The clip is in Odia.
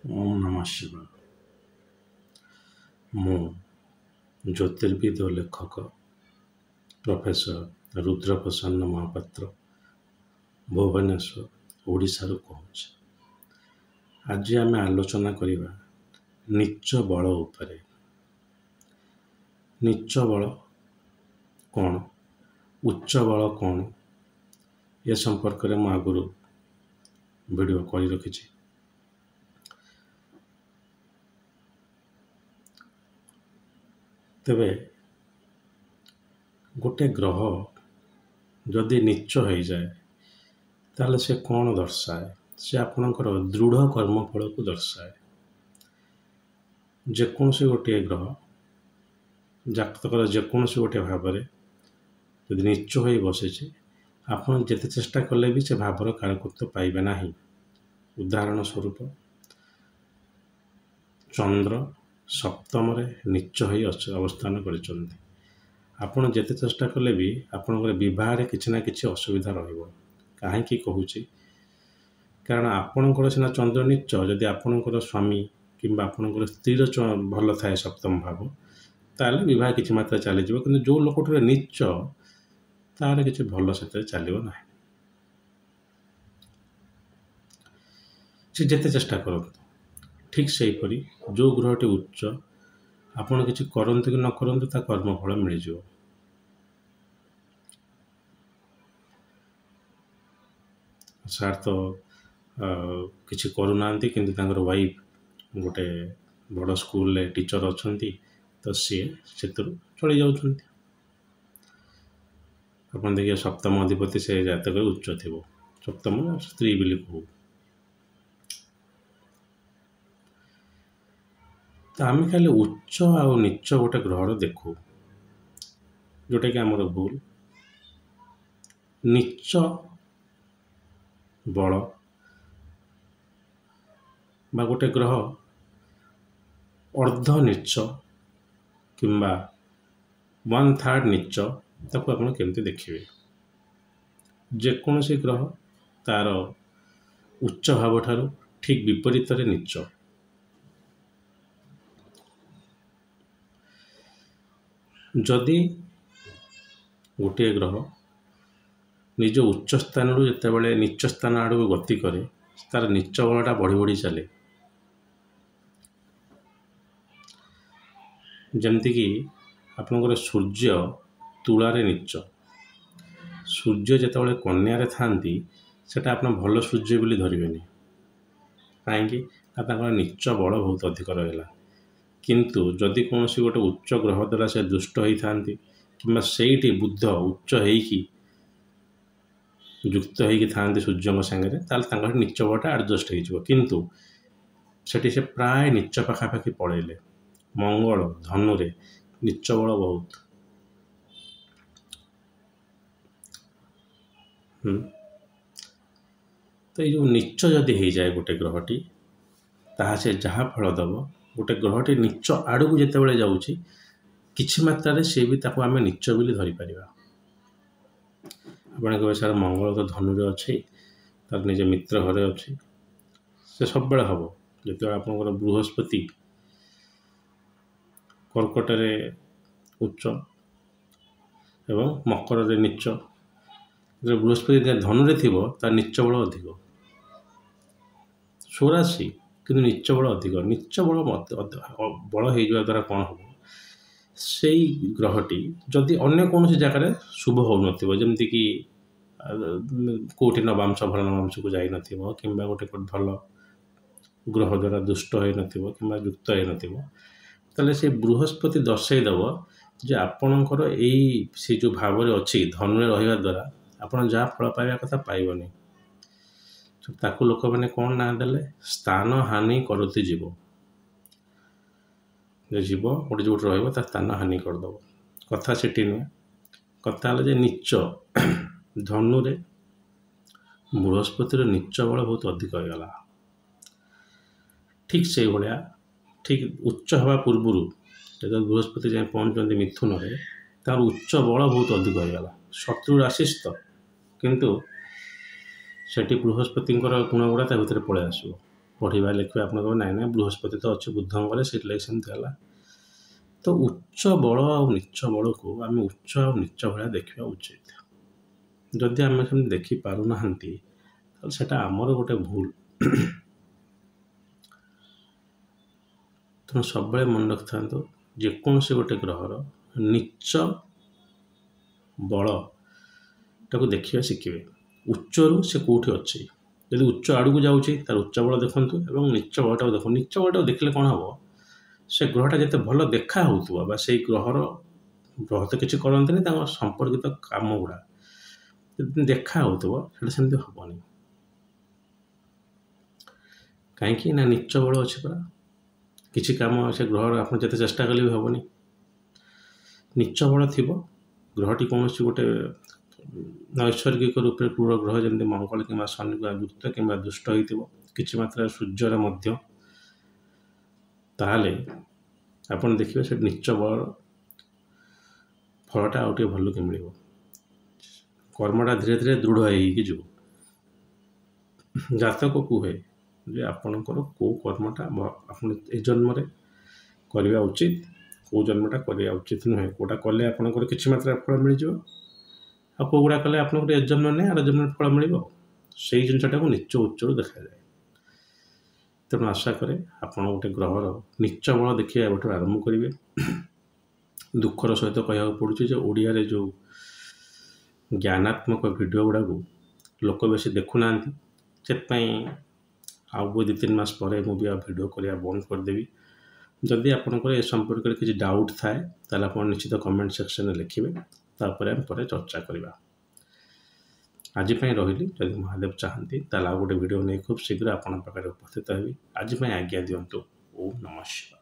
ओम नमः शिवाय। ମୁଁ ଜ୍ୟୋତିର୍ବିଦ ଓ ଲେଖକ ପ୍ରଫେସର ରୁଦ୍ରପ୍ରସନ୍ନ ମହାପାତ୍ର ଭୁବନେଶ୍ୱର ଓଡ଼ିଶାରୁ କହୁଛି। ଆଜି ଆମେ ଆଲୋଚନା କରିବା ନିଚ ବଳ ଉପରେ। ନିଚ ବଳ କ'ଣ, ଉଚ୍ଚ ବଳ କ'ଣ, ଏ ସମ୍ପର୍କରେ ମୁଁ ଆଗରୁ ଭିଡ଼ିଓ କରି ରଖିଛି। ତେବେ ଗୋଟେ ଗ୍ରହ ଯଦି ନିଚ ହେଇଯାଏ ତାହେଲେ ସେ କ'ଣ ଦର୍ଶାଏ? ସେ ଆପଣଙ୍କର ଦୃଢ଼ କର୍ମଫଳକୁ ଦର୍ଶାଏ। ଯେକୌଣସି ଗୋଟିଏ ଗ୍ରହ ଜାତକର ଯେକୌଣସି ଗୋଟିଏ ଭାବରେ ଯଦି ନିଚ ହୋଇ ବସିଛି, ଆପଣ ଯେତେ ଚେଷ୍ଟା କଲେ ବି ସେ ଭାବର କାରକତ୍ୱ ପାଇବେ ନାହିଁ। ଉଦାହରଣ ସ୍ୱରୂପ ଚନ୍ଦ୍ର ସପ୍ତମରେ ନିଚ ହୋଇ ଅବସ୍ଥାନ କରିଛନ୍ତି। ଆପଣ ଯେତେ ଚେଷ୍ଟା କଲେ ବି ଆପଣଙ୍କର ବିବାହରେ କିଛି ନା କିଛି ଅସୁବିଧା ରହିବ। କାହିଁକି କହୁଛି? କାରଣ ଆପଣଙ୍କର ସିନା ଚନ୍ଦ୍ର ନିଚ, ଯଦି ଆପଣଙ୍କର ସ୍ୱାମୀ କିମ୍ବା ଆପଣଙ୍କର ସ୍ତ୍ରୀର ଭଲ ଥାଏ ସପ୍ତମ ଭାବ, ତାହେଲେ ବିବାହ କିଛି ମାତ୍ରାରେ ଚାଲିଯିବ। କିନ୍ତୁ ଯେଉଁ ଲୋକଟିର ନିଚ, ତାର କିଛି ଭଲ ସେଥିରେ ଚାଲିବ ନାହିଁ। ସେ ଯେତେ ଚେଷ୍ଟା କରନ୍ତୁ। ଠିକ୍ ସେହିପରି ଯେଉଁ ଗ୍ରହଟି ଉଚ୍ଚ, ଆପଣ କିଛି କରନ୍ତୁ କି ନ କରନ୍ତୁ, ତା କର୍ମଫଳ ମିଳିଯିବ। ସାର୍ ତ କିଛି କରୁନାହାନ୍ତି, କିନ୍ତୁ ତାଙ୍କର ୱାଇଫ୍ ଗୋଟେ ବଡ଼ ସ୍କୁଲରେ ଟିଚର ଅଛନ୍ତି, ତ ସିଏ ସେଥିରୁ ଚଳି ଯାଉଛନ୍ତି। ଆପଣ ଦେଖିବେ ସପ୍ତମ ଅଧିପତି ସେ ଜାତକରେ ଉଚ୍ଚ ଥିବ। ସପ୍ତମ ସ୍ତ୍ରୀ ବୋଲି କହୁ। ତ ଆମେ ଖାଲି ଉଚ୍ଚ ଆଉ ନିଚ ଗୋଟେ ଗ୍ରହର ଦେଖୁ, ଯେଉଁଟାକି ଆମର ଭୁଲ। ନିଚ ବଳ ବା ଗୋଟେ ଗ୍ରହ ଅର୍ଦ୍ଧ ନିଚ କିମ୍ବା 1/3 ନିଚ, ତାକୁ ଆପଣ କେମିତି ଦେଖିବେ? ଯେକୌଣସି ଗ୍ରହ ତାର ଉଚ୍ଚ ଭାବଠାରୁ ଠିକ୍ ବିପରୀତରେ ନିଚ। ଯଦି ଗୋଟିଏ ଗ୍ରହ ନିଜ ଉଚ୍ଚ ସ୍ଥାନରୁ ଯେତେବେଳେ ନିଚ ସ୍ଥାନ ଆଡ଼କୁ ଗତି କରେ, ତାର ନିଚ ବଳଟା ବଢ଼ି ବଢ଼ି ଚାଲେ। ଯେମିତିକି ଆପଣଙ୍କର ସୂର୍ଯ୍ୟ ତୁଳାରେ ନିଚ, ସୂର୍ଯ୍ୟ ଯେତେବେଳେ କନ୍ୟାରେ ଥାନ୍ତି, ସେଟା ଆପଣ ଭଲ ସୂର୍ଯ୍ୟ ବୋଲି ଧରିବେନି। କାହିଁକି ନା ତାଙ୍କର ନିଚ ବଳ ବହୁତ ଅଧିକ ରହିଲା। କିନ୍ତୁ ଯଦି କୌଣସି ଗୋଟେ ଉଚ୍ଚ ଗ୍ରହ ଦ୍ୱାରା ସେ ଦୁଷ୍ଟ ହେଇଥାନ୍ତି କିମ୍ବା ସେଇଠି ବୁଧ ଉଚ୍ଚ ହେଇକି ଯୁକ୍ତ ହେଇକି ଥାନ୍ତି ସୂର୍ଯ୍ୟଙ୍କ ସାଙ୍ଗରେ, ତାହେଲେ ତାଙ୍କର ନିଚ ବଳଟା ଆଡ଼ଜଷ୍ଟ ହେଇଯିବ। କିନ୍ତୁ ସେଠି ସେ ପ୍ରାୟ ନିଚ ପାଖାପାଖି ପଳେଇଲେ। ମଙ୍ଗଳ ଧନୁରେ ନିଚ ବଳ ବହୁତ। ତ ଏଇ ଯେଉଁ ନିଚ ଯଦି ହେଇଯାଏ ଗୋଟେ ଗ୍ରହଟି, ତାହା ସେ ଯାହା ଫଳ ଦେବ, ଗୋଟେ ଗ୍ରହଟି ନିଚ ଆଡ଼କୁ ଯେତେବେଳେ ଯାଉଛି, କିଛି ମାତ୍ରାରେ ସେ ବି ତାକୁ ଆମେ ନିଚ ବୋଲି ଧରିପାରିବା। ଆପଣ କହିବେ ସାର୍ ମଙ୍ଗଳ ତ ଧନୁରେ ଅଛି, ତାର ନିଜ ମିତ୍ର ଘରେ ଅଛି, ସେ ସବୁବେଳେ ହେବ। ଯେତେବେଳେ ଆପଣଙ୍କର ବୃହସ୍ପତି କର୍କଟରେ ଉଚ୍ଚ ଏବଂ ମକରରେ ନିଚ, ଯେତେବେଳେ ବୃହସ୍ପତି ଧନୁରେ ଥିବ, ତାର ନିଚ ବଳ ଅଧିକ। 84 କିନ୍ତୁ ନିଚ ବଳ ଅଧିକ। ନିଚ ବଳ ବଳ ହେଇଯିବା ଦ୍ୱାରା କ'ଣ ହେବ? ସେଇ ଗ୍ରହଟି ଯଦି ଅନ୍ୟ କୌଣସି ଜାଗାରେ ଶୁଭ ହେଉନଥିବ, ଯେମିତିକି କେଉଁଠି ନବାଂଶ ଭଲ ନବାଂଶକୁ ଯାଇନଥିବ, କିମ୍ବା ଗୋଟେ ଭଲ ଗ୍ରହ ଦ୍ୱାରା ଦୁଷ୍ଟ ହେଇନଥିବ କିମ୍ବା ଯୁକ୍ତ ହେଇନଥିବ, ତାହେଲେ ସେ ବୃହସ୍ପତି ଦର୍ଶାଇଦେବ ଯେ ଆପଣଙ୍କର ସେ ଯେଉଁ ଭାବରେ ଅଛି ଧନୁରେ ରହିବା ଦ୍ୱାରା ଆପଣ ଯାହା ଫଳ ପାଇବା କଥା ପାଇବନି। ତାକୁ ଲୋକମାନେ କ'ଣ ନାଁ ଦେଲେ? ସ୍ଥାନ ହାନି କରତି ଯିବ। ଯେ ଯିବ ଗୋଟେ ଯେଉଁଠି ରହିବ, ତା ସ୍ଥାନ ହାନି କରିଦେବ। କଥା ସେଠି ନୁହେଁ। କଥା ହେଲା ଯେ ନିଚ ଧନୁରେ ବୃହସ୍ପତିର ନିଚ ବଳ ବହୁତ ଅଧିକ ହେଇଗଲା। ଠିକ୍ ସେଇଭଳିଆ, ଠିକ୍ ଉଚ୍ଚ ହେବା ପୂର୍ବରୁ ଯେତେବେଳେ ବୃହସ୍ପତି ଯାଇ ପହଞ୍ଚନ୍ତି ମିଥୁନରେ, ତାର ଉଚ୍ଚ ବଳ ବହୁତ ଅଧିକ ହେଇଗଲା। ଶତ୍ରୁ ରାଶି ତ, କିନ୍ତୁ ସେଠି ବୃହସ୍ପତିଙ୍କର ଗୁଣଗୁଡ଼ା ତା ଭିତରେ ପଳେଇ ଆସିବ। ପଢ଼ିବା ଲେଖିବା ଆପଣ କହିବେ ନାଇଁ ନାଇଁ ବୃହସ୍ପତି ତ ଅଛି ବୁଦ୍ଧଙ୍କରେ ସେଥିଲାଗି ସେମିତି ହେଲା। ତ ଉଚ୍ଚ ବଳ ଆଉ ନୀଚ ବଳକୁ ଆମେ ଉଚ୍ଚ ଆଉ ନୀଚ ଭଳିଆ ଦେଖିବା ଉଚିତ। ଯଦି ଆମେ ସେମିତି ଦେଖିପାରୁନାହାନ୍ତି ତାହେଲେ ସେଇଟା ଆମର ଗୋଟେ ଭୁଲ। ତେଣୁ ସବୁବେଳେ ମନେ ରଖିଥାନ୍ତୁ ଯେକୌଣସି ଗୋଟେ ଗ୍ରହର ନୀଚ ବଳଟାକୁ ଦେଖିବା ଶିଖିବେ। ଉଚ୍ଚରୁ ସେ କେଉଁଠି ଅଛି, ଯଦି ଉଚ୍ଚ ଆଡ଼କୁ ଯାଉଛି ତାର ଉଚ୍ଚ ବଳ ଦେଖନ୍ତୁ ଏବଂ ନୀଚ ବଳଟାକୁ ଦେଖନ୍ତୁ। ନୀଚ ବଳଟାକୁ ଦେଖିଲେ କ'ଣ ହେବ, ସେ ଗ୍ରହଟା ଯେତେ ଭଲ ଦେଖା ହେଉଥିବ ବା ସେଇ ଗ୍ରହ ତ କିଛି କରନ୍ତିନି, ତାଙ୍କ ସମ୍ପର୍କିତ କାମ ଗୁଡ଼ା ଯଦି ଦେଖା ହେଉଥିବ ସେଇଟା ସେମିତି ହେବନି। କାହିଁକି ନା ନୀଚ ବଳ ଅଛି ପରା, କିଛି କାମ ସେ ଗ୍ରହର ଆପଣ ଯେତେ ଚେଷ୍ଟା କଲେ ବି ହେବନି। ନୀଚ ବଳ ଥିବ, ଗ୍ରହଟି କୌଣସି ଗୋଟେ ନୈସର୍ଗିକ ରୂପରେ କ୍ରୂର ଗ୍ରହ ଯେମିତି ମଙ୍ଗଳ କିମ୍ବା ଶନି ଯୁକ୍ତ କିମ୍ବା ଦୁଷ୍ଟ ହୋଇଥିବ, କିଛି ମାତ୍ରାରେ ସୂର୍ଯ୍ୟର ମଧ୍ୟ, ତାହେଲେ ଆପଣ ଦେଖିବେ ସେ ନୀଚ ବଳ ଫଳଟା ଆଉ ଟିକେ ଭଲକି ମିଳିବ। କର୍ମଟା ଧୀରେ ଧୀରେ ଦୃଢ଼ ହେଇକି ଯିବ। ଜାତକ କୁହେ ଯେ ଆପଣଙ୍କର କେଉଁ କର୍ମଟା ଆପଣ ଏ ଜନ୍ମରେ କରିବା ଉଚିତ, କେଉଁ ଜନ୍ମଟା କରିବା ଉଚିତ ନୁହେଁ। କେଉଁଟା କଲେ ଆପଣଙ୍କର କିଛି ମାତ୍ରାରେ ଫଳ ମିଳିଯିବ ଆଉ କେଉଁଗୁଡ଼ା କଲେ ଆପଣଙ୍କର ଏ ଜନ୍ମ ନାହିଁ ଆର ଜନ୍ମରେ ଫଳ ମିଳିବ। ସେଇ ଜିନିଷଟାକୁ ନୀଚ ଉଚ୍ଚରୁ ଦେଖାଯାଏ। ତେଣୁ ଆଶା କରେ ଆପଣ ଗୋଟେ ଗ୍ରହର ନୀଚ ବଳ ଦେଖିବା ଏବେଠୁ ଆରମ୍ଭ କରିବେ। ଦୁଃଖର ସହିତ କହିବାକୁ ପଡ଼ୁଛି ଯେ ଓଡ଼ିଆରେ ଯେଉଁ ଜ୍ଞାନାତ୍ମକ ଭିଡ଼ିଓ ଗୁଡ଼ାକୁ ଲୋକ ବେଶୀ ଦେଖୁନାହାନ୍ତି, ସେଥିପାଇଁ ଆଉ 2-3 ମାସ ପରେ ମୁଁ ବି ଆଉ ଭିଡ଼ିଓ କରିବା ବନ୍ଦ କରିଦେବି। ଯଦି ଆପଣଙ୍କର ଏ ସମ୍ପର୍କରେ କିଛି ଡାଉଟ୍ ଥାଏ ତାହେଲେ ଆପଣ ନିଶ୍ଚିତ କମେଣ୍ଟ ସେକ୍ସନରେ ଲେଖିବେ, ତାପରେ ଆମେ ପରେ ଚର୍ଚ୍ଚା କରିବା। ଆଜି ପାଇଁ ରହିଲି। ଯଦି ମହାଦେବ ଚାହାନ୍ତି ତାହେଲେ ଆଉ ଗୋଟେ ଭିଡ଼ିଓ ନେଇ ଖୁବ୍ ଶୀଘ୍ର ଆପଣଙ୍କ ପାଖରେ ଉପସ୍ଥିତ ହେବି। ଆଜି ପାଇଁ ଆଜ୍ଞା ଦିଅନ୍ତୁ। ଓମ୍ ନମଃ ଶିବାୟ।